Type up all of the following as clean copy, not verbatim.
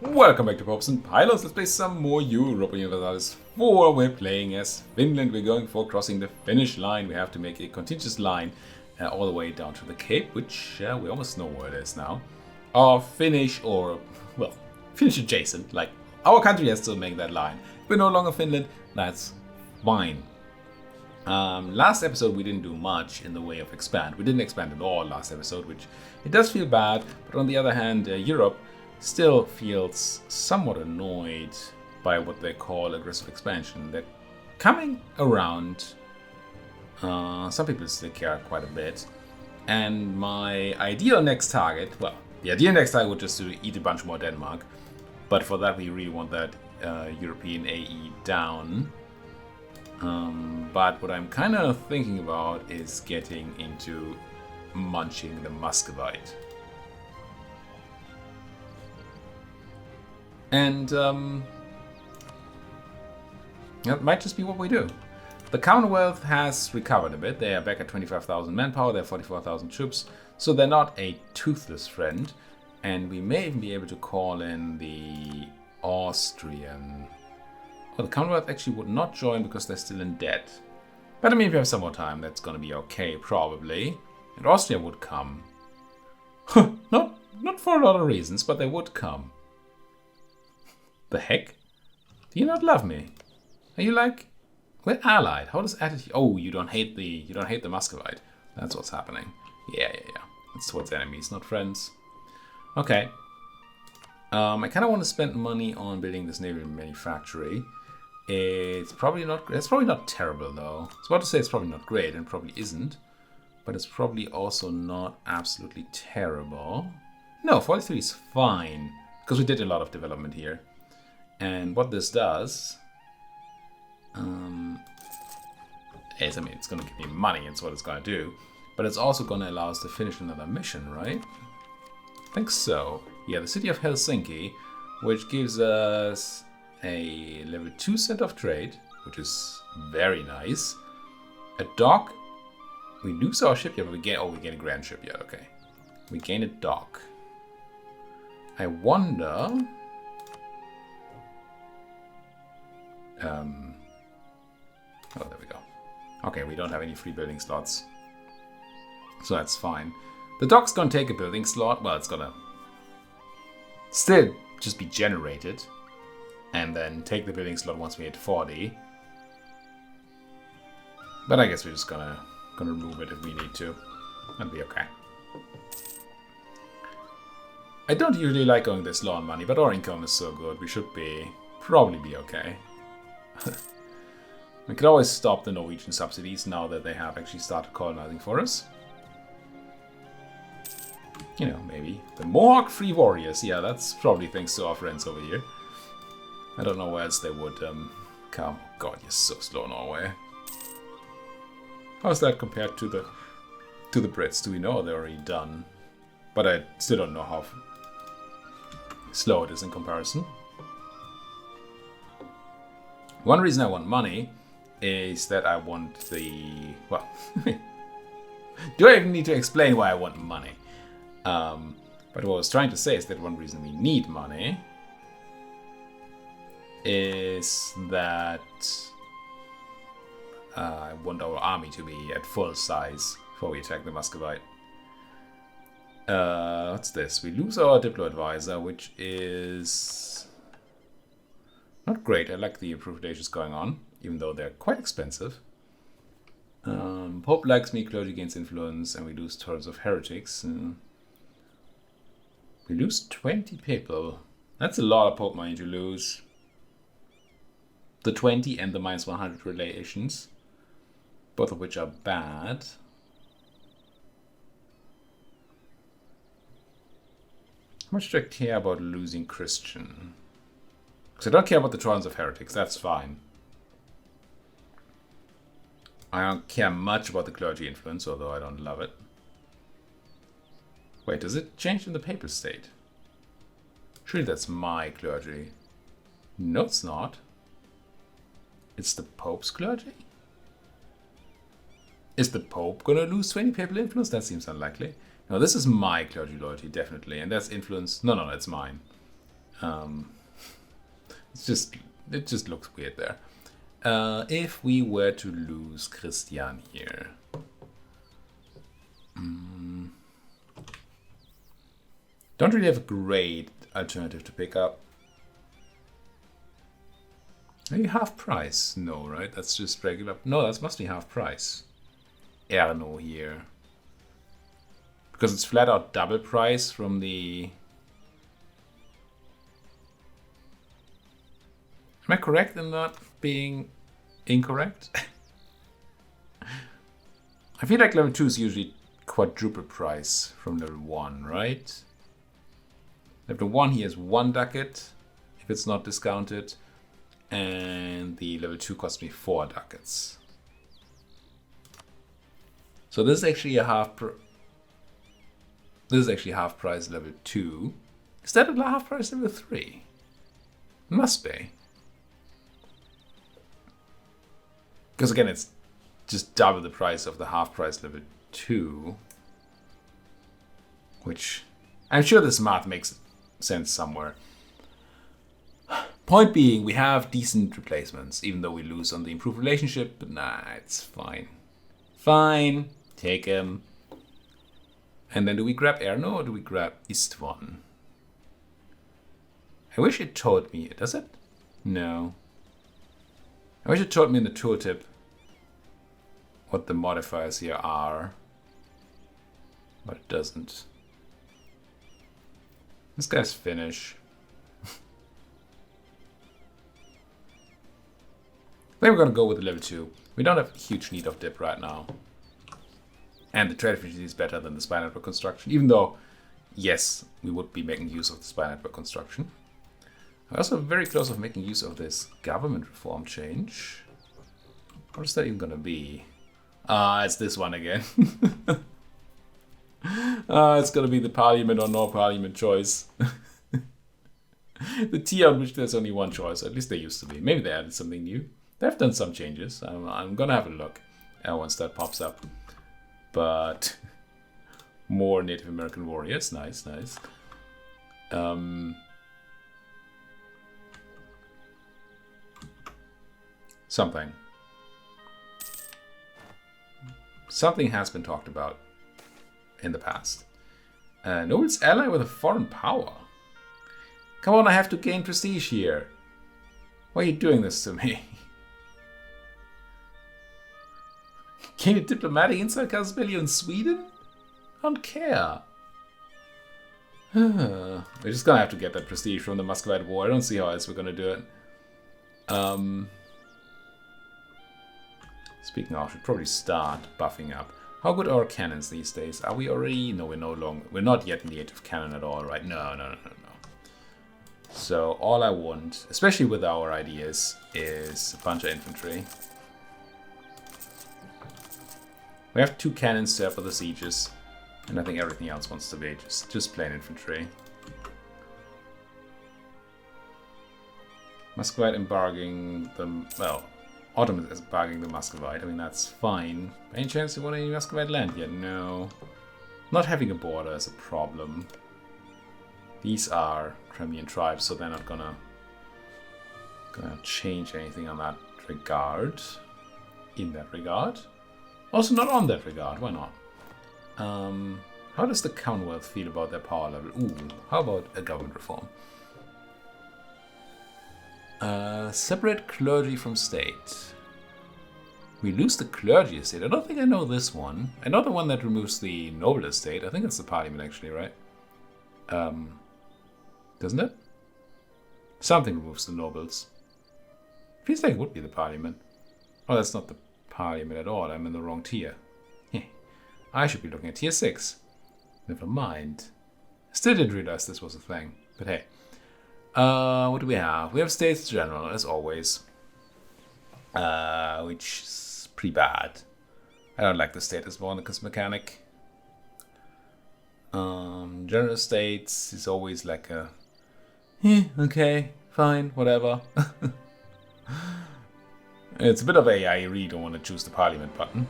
Welcome back to Popes and Pylons. Let's play some more Europa Universalis IV. We're playing as Finland. We're going for Crossing the Finnish Line. We have to make a continuous line all the way down to the Cape, which we almost know where it is now. Or Finnish, or, well, Finnish adjacent. Like, our country has to make that line. We're no longer Finland. That's fine. Last episode we didn't do much in the way of expand. We didn't expand at all last episode, which it does feel bad. But on the other hand, Europe still feels somewhat annoyed by what they call aggressive expansion. They're coming around. Some people still care quite a bit. And my ideal next target, well, the ideal next target would just to eat a bunch more Denmark. But for that we really want that European AE down. But what I'm kind of thinking about is getting into munching the Muscovite. And that might just be what we do. The Commonwealth has recovered a bit. They are back at 25,000 manpower. They have 44,000 troops. So they're not a toothless friend. And we may even be able to call in the Austrian. Well, the Commonwealth actually would not join because they're still in debt. But I mean, if you have some more time, that's going to be okay, probably. And Austria would come. Not for a lot of reasons, but they would come. The heck? Do you not love me? Are you like, we're allied? How does attitude? Oh, you don't hate the Muscovite. That's what's happening. Yeah. It's towards enemies, not friends. Okay. I kind of want to spend money on building this naval manufactory. It's probably not terrible though. I was about to say it's probably not great, and probably isn't. But it's probably also not absolutely terrible. No, 43 is fine because we did a lot of development here. And what this does is, I mean, it's going to give me money. It's what it's going to do. But it's also going to allow us to finish another mission, right? I think so. Yeah, the city of Helsinki, which gives us a level 2 center of trade, which is very nice. A dock. We lose our shipyard, but we gain a grand shipyard. Okay. We gain a dock. I wonder. Oh, there we go. Okay, we don't have any free building slots. So that's fine. The dock's gonna take a building slot. Well, it's gonna still just be generated. And then take the building slot once we hit 40. But I guess we're just gonna remove it if we need to. That'll be okay. I don't usually like going this low on money, but our income is so good. We should probably be okay. We could always stop the Norwegian subsidies now that they have actually started colonizing for us. You know, maybe. The Mohawk Free Warriors. Yeah, that's probably thanks to our friends over here. I don't know where else they would come. God, you're so slow, Norway. How's that compared to the Brits? Do we know they're already done? But I still don't know how slow it is in comparison. One reason I want money is that I want the... Well, do I even need to explain why I want money? But what I was trying to say is that one reason we need money is that I want our army to be at full size before we attack the Muscovite. What's this? We lose our Diplo Advisor, which is not great. I like the improved days going on, even though they're quite expensive. Pope likes me, clergy gains influence, and we lose Tours of Heretics. We lose 20 people. That's a lot of Pope money to lose. The 20 and the minus 100 relations, both of which are bad. How much do I care about losing Christian? Because I don't care about the Tours of Heretics, that's fine. I don't care much about the clergy influence, although I don't love it. Wait, does it change in the papal state? Surely that's my clergy. No, it's not. It's the Pope's clergy? Is the Pope gonna lose 20 papal influence? That seems unlikely. No, this is my clergy loyalty, definitely. And that's influence. No, it's mine. It just looks weird there. If we were to lose Christian here, don't really have a great alternative to pick up. Maybe half price? No, right? That's just regular. No, that must be half price. Erno here. Because it's flat out double price from the... Am I correct in that being incorrect? I feel like level 2 is usually quadruple price from level 1, right? Level 1 he has 1 ducat, if it's not discounted. And the level 2 cost me 4 ducats. So this is actually a half... This is actually half price level 2. Is that a half price level 3? Must be. Because again, it's just double the price of the half price level 2. Which, I'm sure this math makes sense somewhere. Point being, we have decent replacements, even though we lose on the improved relationship. But nah, it's fine. Fine, take him. And then do we grab Erno or do we grab Istvan? I wish it told me. Does it? No. I wish it told me in the tooltip what the modifiers here are. But it doesn't. This guy's Finnish. Then we're going to go with the level 2. We don't have a huge need of dip right now. And the trade efficiency is better than the spy network construction. Even though, yes, we would be making use of the spy network construction. We're also very close of making use of this government reform change. What is that even going to be? It's this one again. It's going to be the parliament or no parliament choice. The tier on which there's only one choice. At least there used to be. Maybe they added something new. They've done some changes. I'm going to have a look once that pops up. But more Native American warriors. Nice, nice. Something. Something has been talked about in the past. Noble's ally with a foreign power. Come on, I have to gain prestige here. Why are you doing this to me? Gain a diplomatic inside Casus Belli in Sweden? I don't care. We're just gonna have to get that prestige from the Muscovite War. I don't see how else we're gonna do it. Speaking of, I should probably start buffing up. How good are our cannons these days? Are we already? No, we're no longer. We're not yet in the age of cannon at all, right? No. So all I want, especially with our ideas, is a bunch of infantry. We have 2 cannons there for the sieges, and I think everything else wants to be just plain infantry. Muscovite embargoing them. Well, Ottoman is embargoing the Muscovite. I mean, that's fine. Any chance you want any Muscovite land yet? No. Not having a border is a problem. These are Crimean tribes, so they're not gonna change anything on that regard. In that regard. Also not on that regard, why not? How does the Commonwealth feel about their power level? Ooh, how about a government reform? Separate clergy from state. We lose the clergy estate. I don't think I know this one. I know the one that removes the noble estate. I think it's the parliament actually, right? Doesn't it? Something removes the nobles. Feels like it would be the parliament. Oh, that's not the parliament at all. I'm in the wrong tier. I should be looking at tier 6. Never mind. Still didn't realize this was a thing. But hey. What do we have? We have States General, as always. Which is pretty bad. I don't like the status bonus mechanic. General States is always like a... okay, fine, whatever. It's a bit of a I really don't want to choose the parliament button.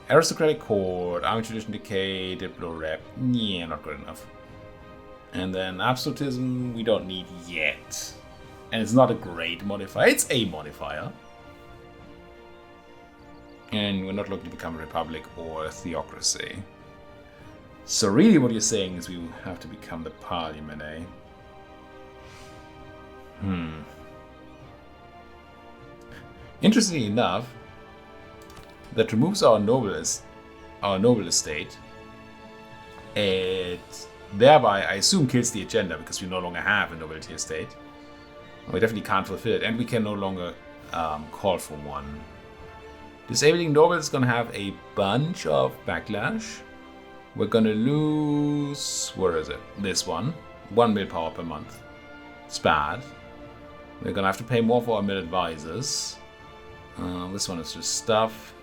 Aristocratic Court, Army Tradition Decay, Diplo Rep. Yeah, not good enough. And then absolutism we don't need yet. And it's not a great modifier, it's a modifier. And we're not looking to become a republic or a theocracy. So really what you're saying is we have to become the parliament, eh? Interestingly enough, that removes our noble estate. It thereby, I assume, kills the agenda because we no longer have a nobility estate. We definitely can't fulfill it, and we can no longer call for one. Disabling nobles is going to have a bunch of backlash. We're going to lose, where is it? This one. 1 mil power per month. It's bad. We're going to have to pay more for our mill advisors. This one is just stuff.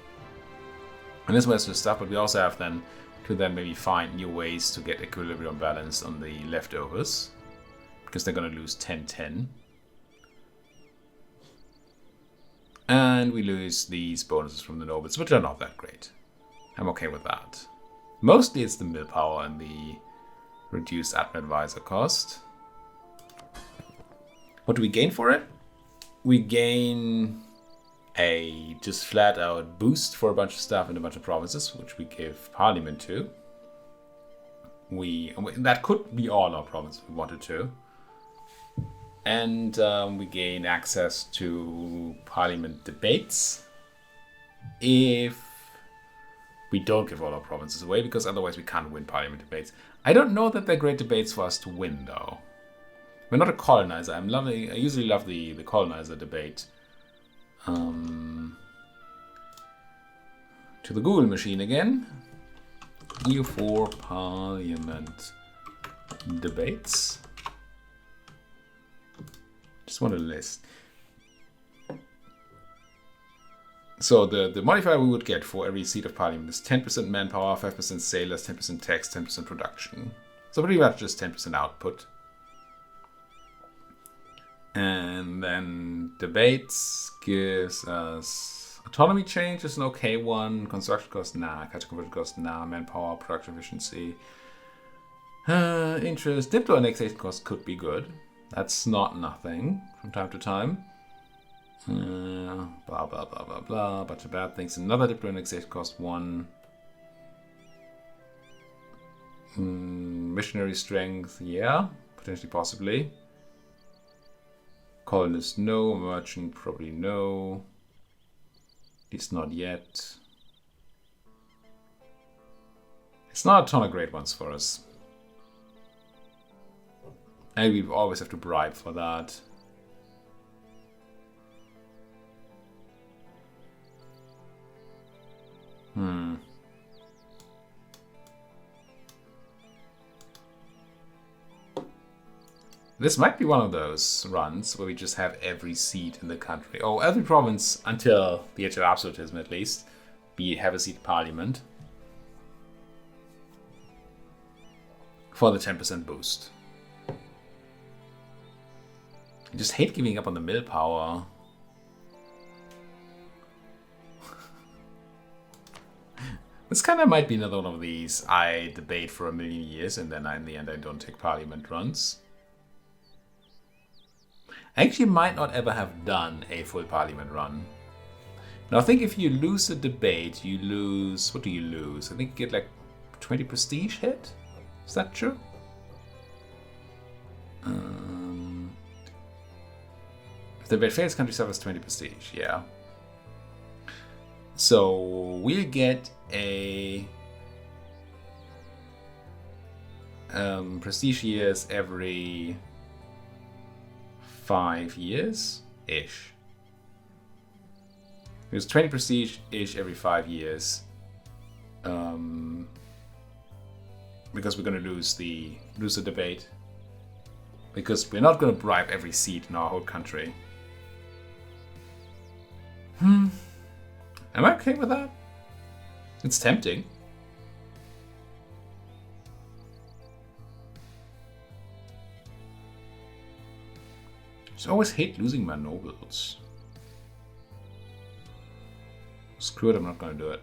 And this one is just stuff, but we also have then to maybe find new ways to get equilibrium balance on the leftovers. Because they're going to lose 10-10. And we lose these bonuses from the nobles, which are not that great. I'm okay with that. Mostly it's the mill power and the reduced admin advisor cost. What do we gain for it? We gain a just flat out boost for a bunch of stuff in a bunch of provinces, which we give parliament to. That could be all our provinces if we wanted to. And we gain access to parliament debates if we don't give all our provinces away, because otherwise we can't win parliament debates. I don't know that they're great debates for us to win, though. We're not a colonizer. I usually love the colonizer debate. To the Google machine again. EU4 parliament debates. Just want a list. So the modifier we would get for every seat of parliament is 10% manpower, 5% sailors, 10% tax, 10% production. So pretty much just 10% output. And then debates gives us autonomy change is an okay one. Construction cost, nah. Culture conversion cost, nah. Manpower, production efficiency. Interest, diplo annexation cost could be good. That's not nothing from time to time. Blah, blah, blah, blah, blah. Bunch of bad things. Another diplo annexation cost 1. Missionary strength, yeah. Potentially, possibly. Colonist, no. Merchant, probably no. At least not yet. It's not a ton of great ones for us. And we always have to bribe for that. This might be one of those runs where we just have every seat in the country. Oh, every province, until the age of absolutism at least, have a seat in parliament. For the 10% boost. I just hate giving up on the mill power. This kind of might be another one of these I debate for a million years and then in the end I don't take parliament runs. I actually might not ever have done a full parliament run. Now I think if you lose a debate, you lose... What do you lose? I think you get like 20 prestige hit? Is that true? If the debate fails, country suffers 20 prestige, yeah. So we'll get a prestige years every 5 years-ish. There's 20 prestige-ish every 5 years. Because we're going to lose the debate. Because we're not going to bribe every seat in our whole country. Am I okay with that? It's tempting. I just always hate losing my nobles. Screw it, I'm not gonna do it.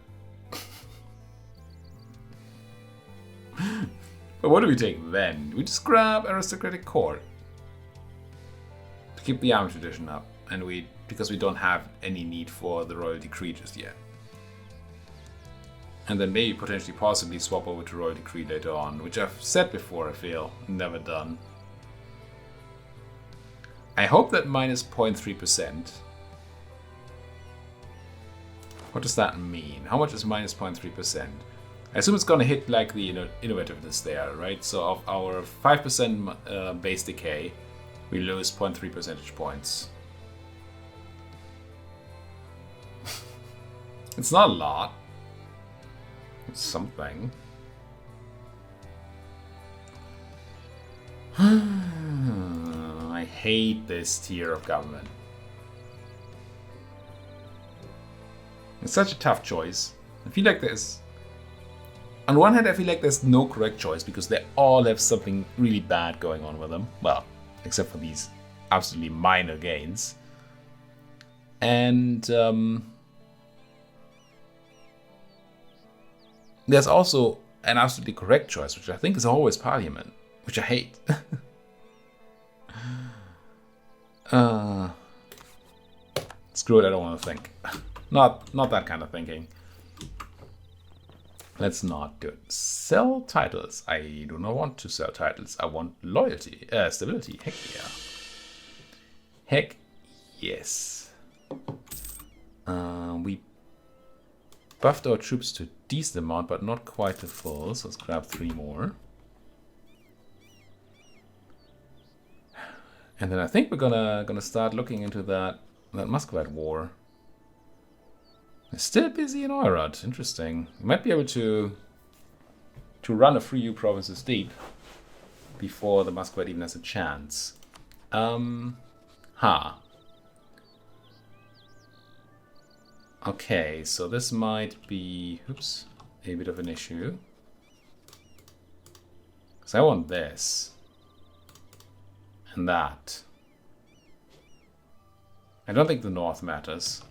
But what do we take then? We just grab aristocratic court to keep the army tradition up, and because we don't have any need for the royal decree just yet. And then maybe potentially possibly swap over to royal decree later on, which I've said before, I feel, never done. I hope that minus 0.3%. What does that mean? How much is minus 0.3%? I assume it's going to hit like the innovativeness there, right? So of our 5% base decay, we lose 0.3 percentage points. It's not a lot. It's something. I hate this tier of government. It's such a tough choice. I feel like there's... On one hand, I feel like there's no correct choice because they all have something really bad going on with them. Well, except for these absolutely minor gains. And there's also an absolutely correct choice, which I think is always Parliament, which I hate. Screw it, I don't want to think. Not that kind of thinking. Let's not do it. Sell titles. I do not want to sell titles. I want loyalty. Stability. Heck yeah. Heck yes. We buffed our troops to a decent amount, but not quite the full. So let's grab 3 more. And then I think we're gonna start looking into that Muscovite war. They're still busy in Oirad. Interesting. We might be able to run a free EU provinces deep before the Muscovite even has a chance. Okay, so this might be, oops, a bit of an issue. Because I want this. And that. I don't think the north matters.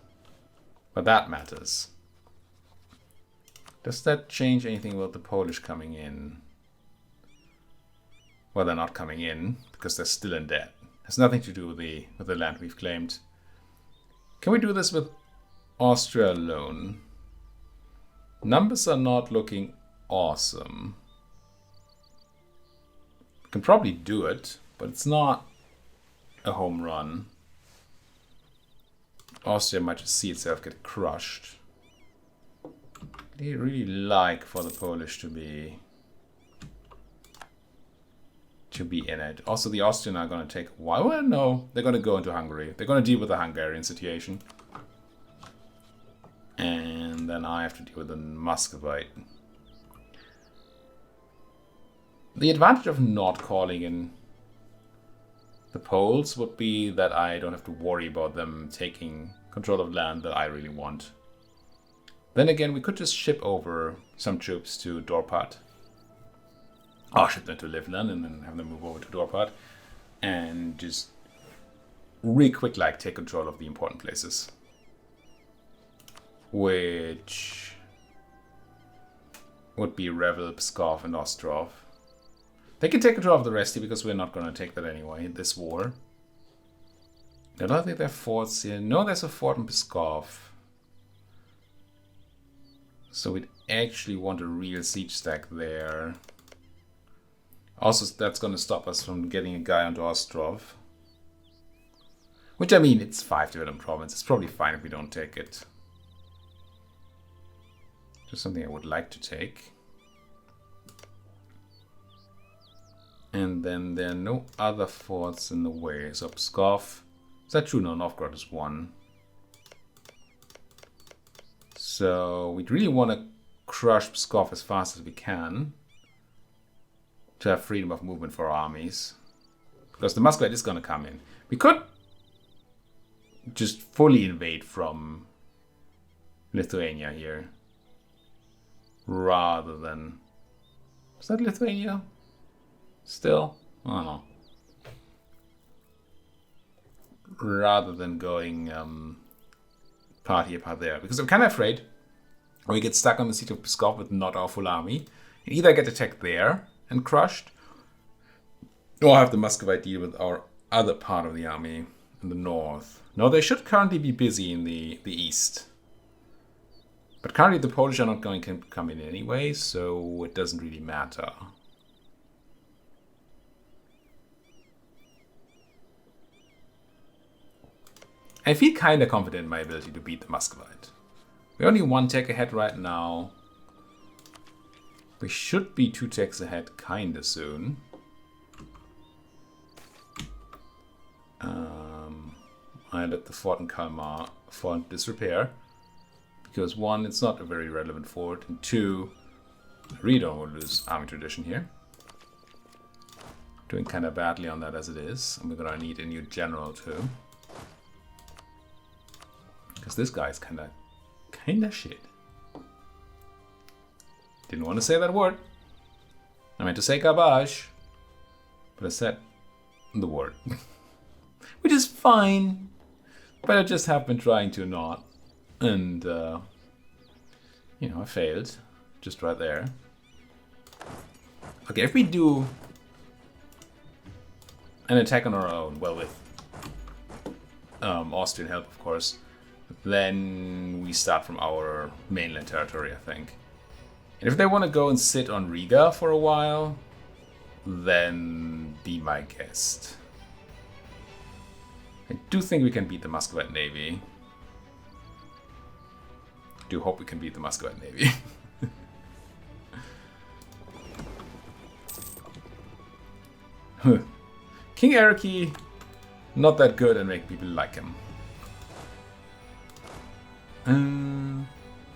But that matters. Does that change anything about the Polish coming in? Well, they're not coming in because they're still in debt. Has nothing to do with the land we've claimed. Can we do this with Austria alone? Numbers are not looking awesome. We can probably do it, but it's not a home run. Austria might just see itself get crushed. They really like for the Polish to be in it. Also, the Austrians are going to take a while. Well, no, they're going to go into Hungary. They're going to deal with the Hungarian situation. And then I have to deal with the Muscovite. The advantage of not calling in the Poles would be that I don't have to worry about them taking control of land that I really want. Then again, we could just ship over some troops to Dorpat. Or ship them to Livland and then have them move over to Dorpat. And just really quick take control of the important places. Which would be Revel, Pskov and Ostrov. They can take control of the rest because we're not going to take that anyway in this war. I don't think there are forts here. No, there's a fort in Pskov. So we'd actually want a real siege stack there. Also, that's going to stop us from getting a guy onto Ostrov. Which, I mean, it's 5 development province. It's probably fine if we don't take it. Just something I would like to take. And then there are no other forts in the way. So Pskov. Is that true? No, Novgorod is 1. So we'd really want to crush Pskov as fast as we can. To have freedom of movement for our armies. Because the Muscovite is going to come in. We could just fully invade from Lithuania here. Rather than... Is that Lithuania? Still? I don't know. Rather than going part here, part there. Because I'm kind of afraid we get stuck on the siege of Pskov with not our full army. And either I get attacked there and crushed. Or have the Muscovite deal with our other part of the army in the north. No, they should currently be busy in the east. But currently the Polish are not going to come in anyway, so it doesn't really matter. I feel kind of confident in my ability to beat the Muscovite. We're only 1 tech ahead right now. We should be 2 techs ahead kind of soon. I let the fort in Kalmar fall into disrepair. Because 1, it's not a very relevant fort. And 2, I really don't want to lose army tradition here. Doing kind of badly on that as it is. And we're going to need a new general too. Because this guy is kind of shit. Didn't want to say that word. I meant to say garbage. But I said the word. Which is fine. But I just have been trying to not. And, you know, I failed. Just right there. Okay, if we do an attack on our own, well, with Austrian help, of course, then we start from our mainland territory, I think. And if they want to go and sit on Riga for a while, then be my guest. I do think we can beat the Muscovite Navy. Do hope we can beat the Muscovite Navy. King Eriki, not that good and make people like him.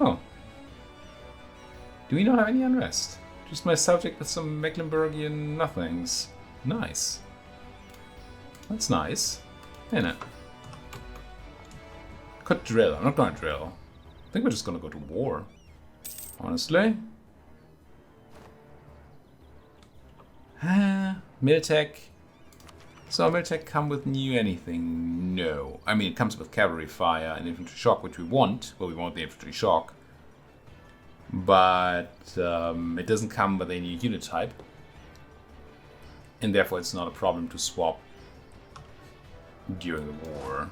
Oh. Do we not have any unrest? Just my subject with some Mecklenburgian nothings. Nice. That's nice. Ain't it? Could drill. I'm not going to drill. I think we're just going to go to war. Honestly. Miltech. So Miltech come with new anything? No. I mean, it comes with cavalry fire and infantry shock, which we want. Well, we want the infantry shock. But it doesn't come with any unit type. And therefore it's not a problem to swap during the war.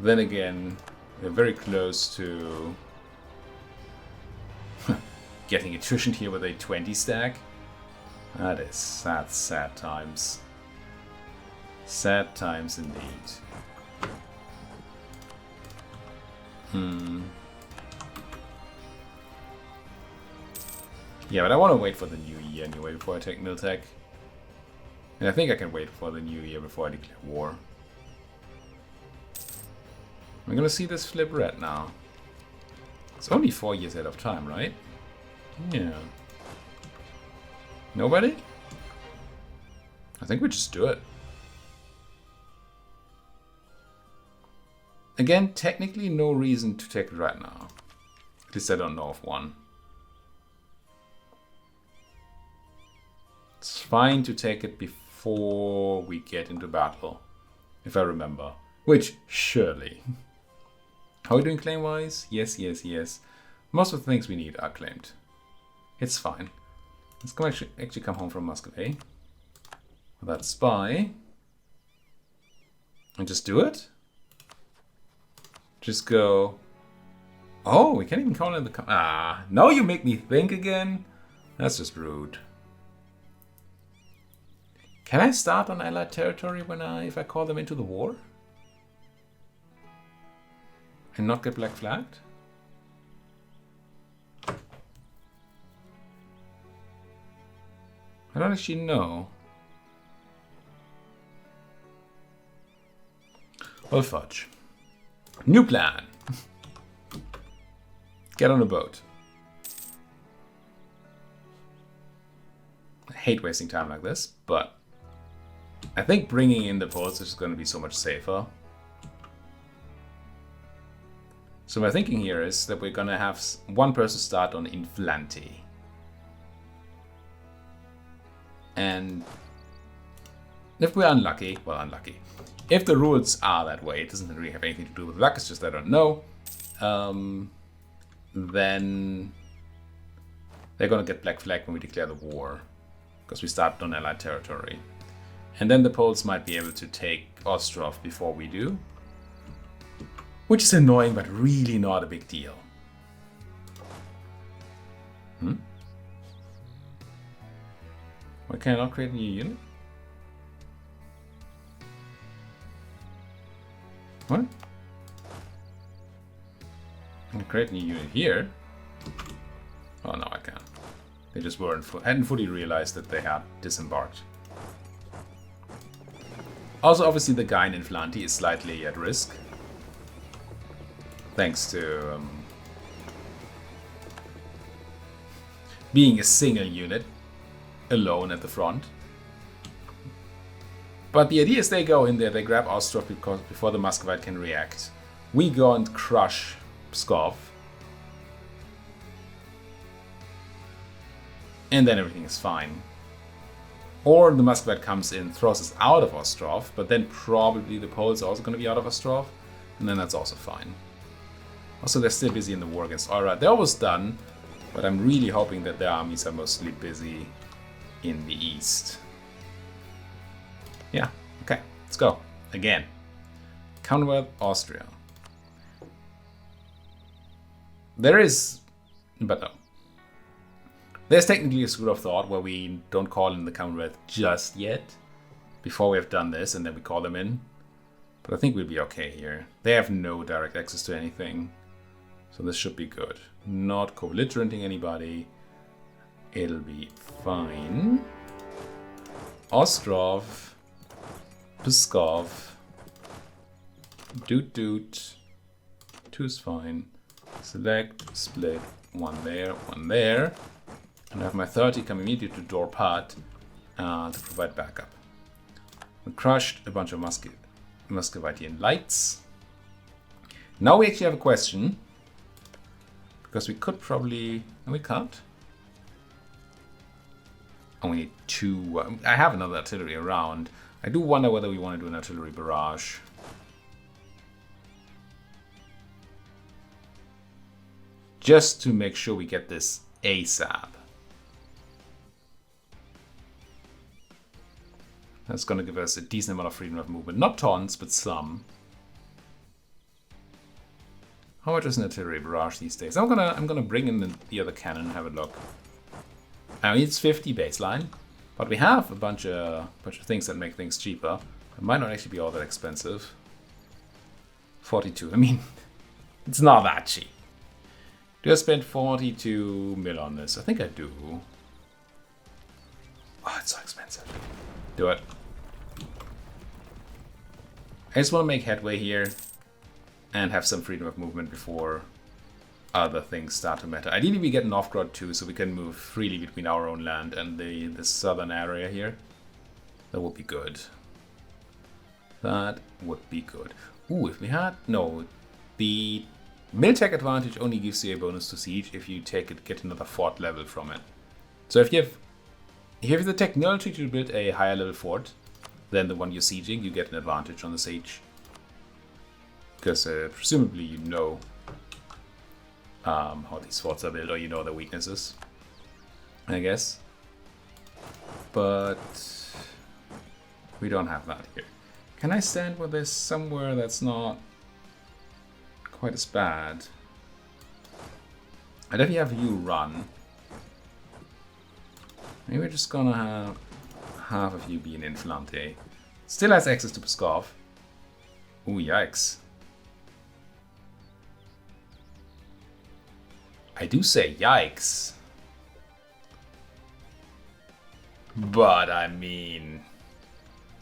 Then again, we're very close to getting attrition here with a 20 stack. That's sad times. Sad times indeed. Yeah, but I want to wait for the new year anyway before I take Miltech. And I think I can wait for the new year before I declare war. I'm gonna see this flip red now. It's only 4 years ahead of time, right? Yeah. Nobody? I think we just do it. Again, technically no reason to take it right now. At least I don't know of one. It's fine to take it before we get into battle, if I remember. Which, surely. How are we doing claim-wise? Yes, yes, yes. Most of the things we need are claimed. It's fine. Let's come actually come home from Muscovy. With that spy. And just do it? Just go... Oh, we can't even call in the... now you make me think again? That's just rude. Can I start on Allied territory if I call them into the war? And not get black flagged? I don't actually know. Well, fudge. New plan. Get on a boat. I hate wasting time like this, but I think bringing in the ports is going to be so much safer. So my thinking here is that we're going to have one person start on Inflanti. And if we're unlucky, well, unlucky. If the rules are that way, it doesn't really have anything to do with luck, it's just I don't know. Then They're gonna get black flag when we declare the war, because we start on Allied territory. And then the Poles might be able to take Ostrov before we do, which is annoying, but really not a big deal. Why can I not create a new unit? What? I can create a new unit here. Oh no, I can't. They just hadn't fully realized that they had disembarked. Also, obviously, the guy in Inflanti is slightly at risk, thanks to being a single unit alone at the front. But the idea is they go in there, they grab Ostrov before the Muscovite can react. We go and crush Pskov. And then everything is fine. Or the Muscovite comes in, throws us out of Ostrov, but then probably the Poles are also going to be out of Ostrov, and then that's also fine. Also, they're still busy in the war against Oira. They're almost done, but I'm really hoping that their armies are mostly busy in the east. Yeah, okay, let's go. Again. Commonwealth, Austria. There is, but no. There's technically a school of thought where we don't call in the Commonwealth just yet, before we have done this, and then we call them in. But I think we'll be okay here. They have no direct access to anything, so this should be good. Not co-belligerenting anybody. It'll be fine. Ostrov, Pskov, Doot. 2 is fine. Select, split, 1 there, 1 there. And I have my 30 come immediately to Dorpat to provide backup. We crushed a bunch of Muscovitian lights. Now we actually have a question. Because we could probably... No, we can't. And we need 2... I have another artillery around. I do wonder whether we want to do an artillery barrage. Just to make sure we get this ASAP. That's going to give us a decent amount of freedom of movement. Not tons, but some. How much is an artillery barrage these days? I'm gonna bring in the other cannon and have a look. I mean, it's 50 baseline, but we have a bunch of things that make things cheaper. It might not actually be all that expensive. 42. I mean, it's not that cheap. Do I spend 42 mil on this? I think I do. Oh, it's so expensive. Do it. I just want to make headway here and have some freedom of movement before other things start to matter. Ideally, we get Novgorod too, so we can move freely between our own land and the southern area here. That would be good. That would be good. Ooh, if we had... No, the Miltech advantage only gives you a bonus to siege if you get another fort level from it. So if you have the technology to build a higher level fort than the one you're sieging, you get an advantage on the siege. Because presumably you know how these forts are built, or you know their weaknesses, I guess. But we don't have that here. Can I stand with this somewhere that's not quite as bad? I definitely have you run. Maybe we're just gonna have half of you be in Inflante. Still has access to Pskov. Ooh, yikes. I do say yikes. But I mean...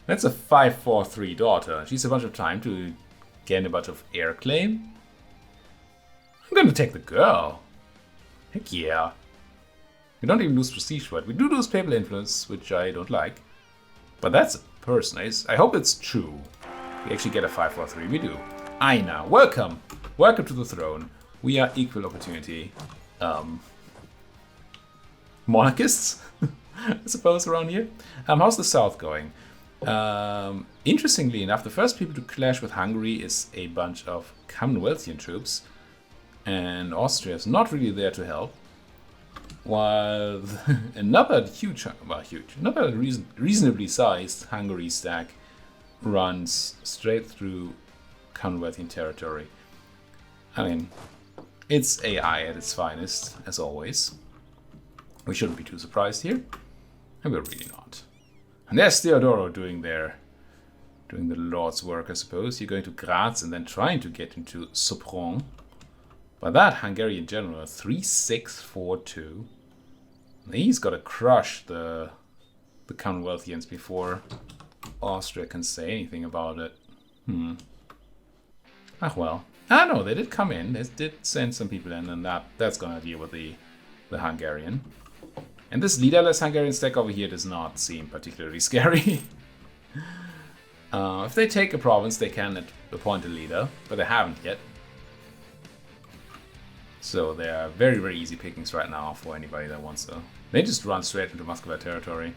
That's a 5-4-3 daughter. She's a bunch of time to gain a bunch of air claim. I'm gonna take the girl. Heck yeah. We don't even lose prestige for it. We do lose papal influence, which I don't like. But that's a person. I hope it's true. We actually get a 5-4-3. We do. Aina, welcome. Welcome to the throne. We are equal opportunity monarchists, I suppose, around here. How's the south going? Interestingly enough, the first people to clash with Hungary is a bunch of Commonwealthian troops. And Austria is not really there to help. While another another reasonably sized Hungary stack runs straight through Commonwealthian territory. I mean, it's AI at its finest, as always. We shouldn't be too surprised here, and we're really not. And there's Theodoro doing the Lord's work, I suppose. You're going to Graz and then trying to get into Sopron. By that Hungarian general, 3-6-4-2. He's got to crush the Commonwealthians before Austria can say anything about it. Ah well. Ah no, they did come in. They did send some people in, and that's gonna deal with the Hungarian. And this leaderless Hungarian stack over here does not seem particularly scary. If they take a province, they can appoint a leader, but they haven't yet. So they are very, very easy pickings right now for anybody that wants to. They just run straight into Muscovite territory.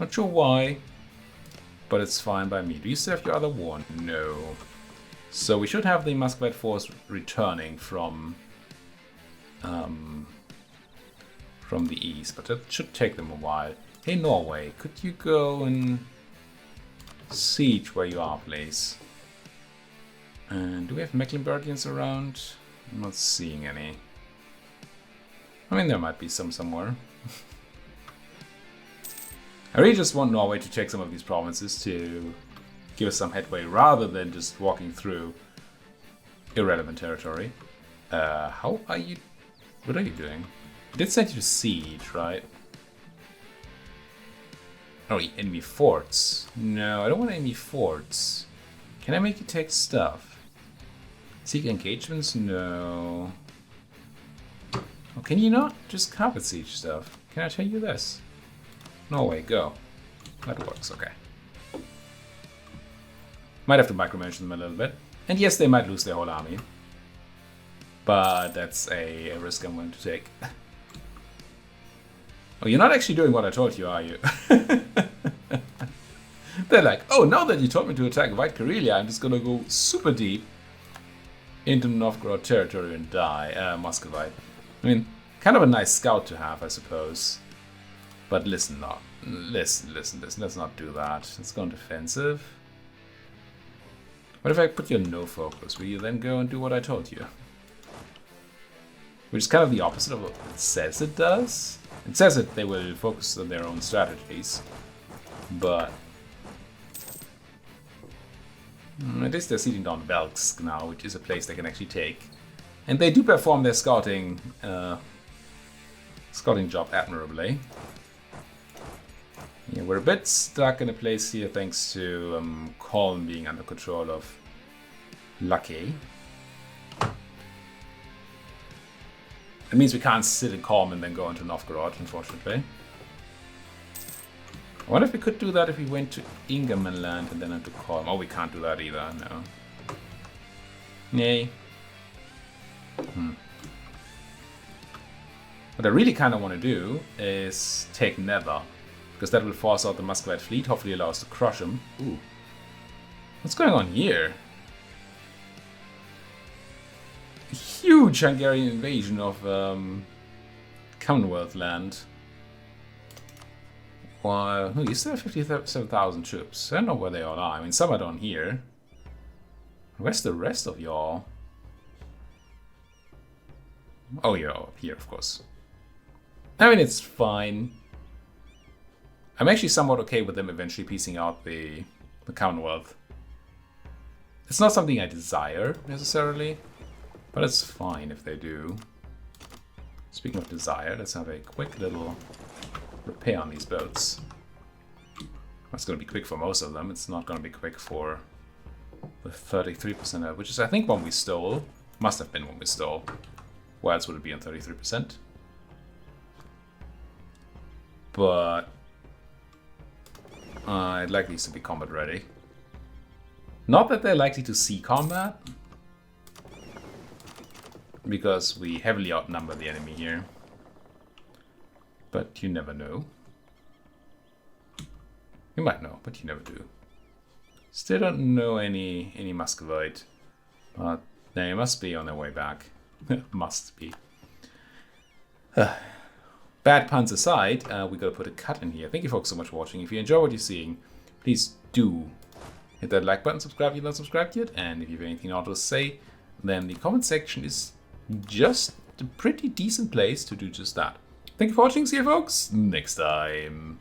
Not sure why, but it's fine by me. Do you still have your other war? No. So we should have the Muscovite force returning from the east, but that should take them a while. Hey Norway, could you go and siege where you are, please? And do we have Mecklenburgians around? I'm not seeing any. I mean, there might be some somewhere. I really just want Norway to take some of these provinces to give us some headway rather than just walking through irrelevant territory. How are you? What are you doing? I did send you to siege, right? Oh, enemy forts. No, I don't want enemy forts. Can I make you take stuff? Seek engagements? No. Oh, can you not just carpet siege stuff? Can I tell you this? Norway, go. That works, okay. Might have to micromanage them a little bit. And yes, they might lose their whole army. But that's a risk I'm willing to take. Oh, you're not actually doing what I told you, are you? They're like, oh, now that you told me to attack White Karelia, I'm just gonna go super deep into Novgorod territory and die. Muscovite. I mean, kind of a nice scout to have, I suppose. But listen, listen, let's not do that. Let's go on defensive. What if I put you on no focus? Will you then go and do what I told you? Which is kind of the opposite of what it says it does. It says that they will focus on their own strategies, but at least they're sitting down Velsk now, which is a place they can actually take. And they do perform their scouting job admirably. Yeah, we're a bit stuck in a place here thanks to Koln being under control of Lucky. It means we can't sit in Koln and then go into Novgorod, unfortunately. I wonder if we could do that if we went to Ingermanland and then into Koln. Oh, we can't do that either, no. Nay. What I really kind of want to do is take Nether, because that will force out the Muscovite fleet, hopefully allow us to crush them. Ooh. What's going on here? A huge Hungarian invasion of Commonwealth land. While, oh, you still have 57,000 troops. I don't know where they all are. I mean, some are down here. Where's the rest of y'all? Oh, you're up here, of course. I mean, it's fine. I'm actually somewhat okay with them eventually piecing out the Commonwealth. It's not something I desire, necessarily, but it's fine if they do. Speaking of desire, let's have a quick little repair on these boats. That's going to be quick for most of them. It's not going to be quick for the 33%, which is, I think, one we stole. Must have been one we stole. Where else would it be on 33%? But I'd like these to be combat ready. Not that they're likely to see combat, because we heavily outnumber the enemy here. But you never know. You might know, but you never do. Still don't know any Muscovite, but they must be on their way back. Must be. bad puns aside, we gotta put a cut in here. Thank you folks so much for watching. If you enjoy what you're seeing, please do hit that like button, subscribe if you're not subscribed yet, and if you have anything else to say, then the comment section is just a pretty decent place to do just that. Thank you for watching. See you folks next time.